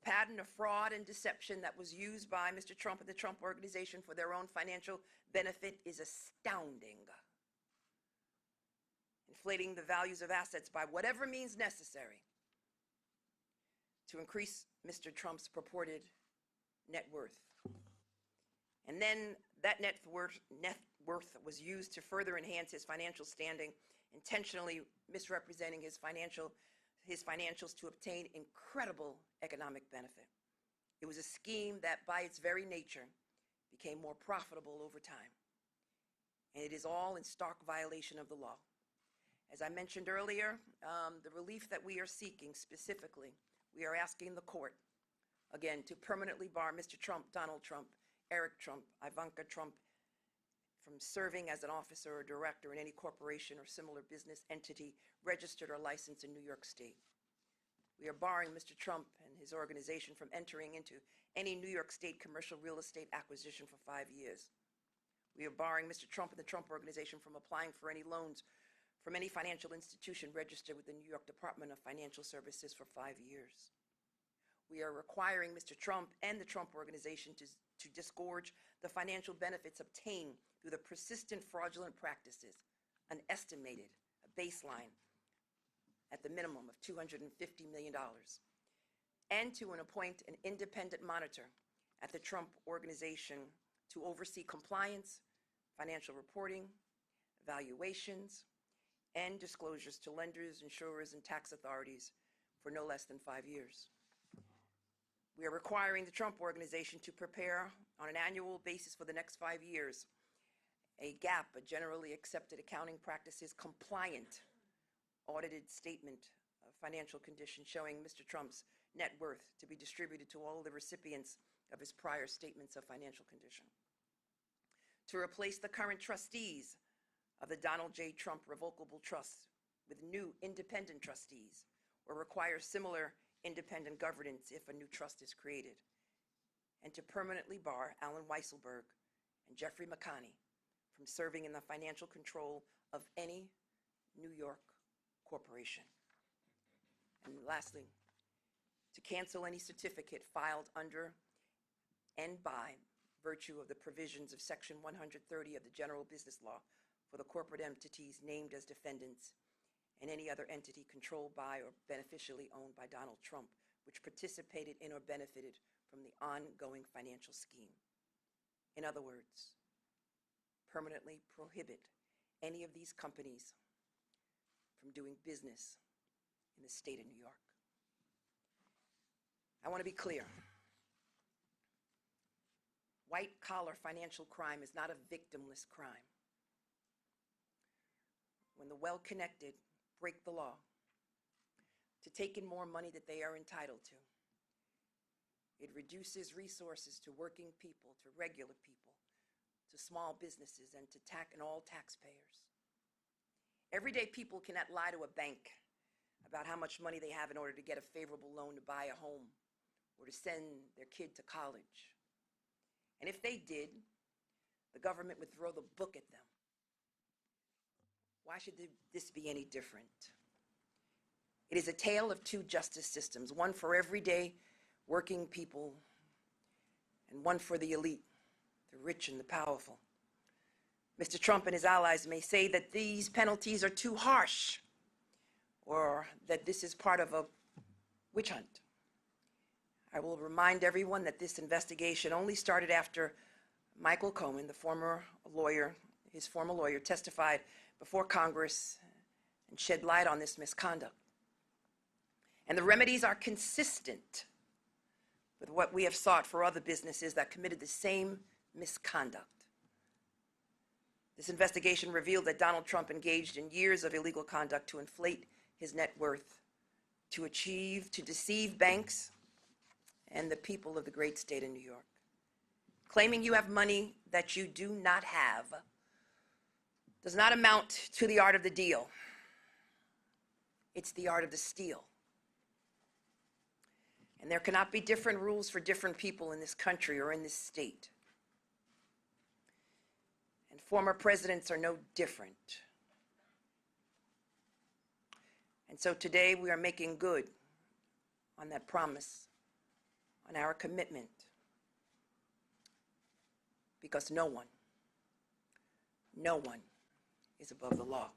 pattern of fraud and deception that was used by Mr. Trump and the Trump Organization for their own financial benefit is astounding. Inflating the values of assets by whatever means necessary to increase Mr. Trump's purported net worth. And then that net worth was used to further enhance his financial standing, intentionally misrepresenting his financials to obtain incredible economic benefit. It was a scheme that by its very nature became more profitable over time. And it is all in stark violation of the law. As I mentioned earlier, the relief that we are seeking specifically, we are asking the court, again, to permanently bar Mr. Trump, Donald Trump, Eric Trump, Ivanka Trump from serving as an officer or director in any corporation or similar business entity registered or licensed in New York State. We are barring Mr. Trump and his organization from entering into any New York State commercial real estate acquisition for 5 years. We are barring Mr. Trump and the Trump Organization from applying for any loans from any financial institution registered with the New York Department of Financial Services for 5 years. We are requiring Mr. Trump and the Trump Organization to disgorge the financial benefits obtained through the persistent fraudulent practices, an estimated, a baseline at the minimum of $250 million, and to appoint an independent monitor at the Trump Organization to oversee compliance, financial reporting, evaluations, and disclosures to lenders, insurers, and tax authorities for no less than 5 years. We are requiring the Trump Organization to prepare on an annual basis for the next 5 years a GAAP, a generally accepted accounting practices compliant audited statement of financial condition showing Mr. Trump's net worth to be distributed to all the recipients of his prior statements of financial condition. To replace the current trustees of the Donald J. Trump Revocable Trust with new independent trustees, or require similar independent governance if a new trust is created, and to permanently bar Alan Weisselberg and Jeffrey McConney from serving in the financial control of any New York corporation. And lastly, to cancel any certificate filed under and by virtue of the provisions of Section 130 of the General Business Law for the corporate entities named as defendants and any other entity controlled by or beneficially owned by Donald Trump, which participated in or benefited from the ongoing financial scheme. In other words, permanently prohibit any of these companies from doing business in the state of New York. I want to be clear. White-collar financial crime is not a victimless crime. When the well-connected break the law to take in more money that they are entitled to, it reduces resources to working people, to regular people, to small businesses, and to all taxpayers. Everyday people cannot lie to a bank about how much money they have in order to get a favorable loan to buy a home or to send their kid to college. And if they did, the government would throw the book at them. Why should this be any different? It is a tale of two justice systems, one for everyday working people and one for the elite, the rich and the powerful. Mr. Trump and his allies may say that these penalties are too harsh or that this is part of a witch hunt. I will remind everyone that this investigation only started after Michael Cohen, his former lawyer, testified before Congress and shed light on this misconduct. And the remedies are consistent with what we have sought for other businesses that committed the same misconduct. This investigation revealed that Donald Trump engaged in years of illegal conduct to inflate his net worth, to deceive banks and the people of the great state of New York. Claiming you have money that you do not have does not amount to the art of the deal. It's the art of the steal. And there cannot be different rules for different people in this country or in this state. And former presidents are no different. And so today we are making good on that promise on our commitment, because no one is above the law.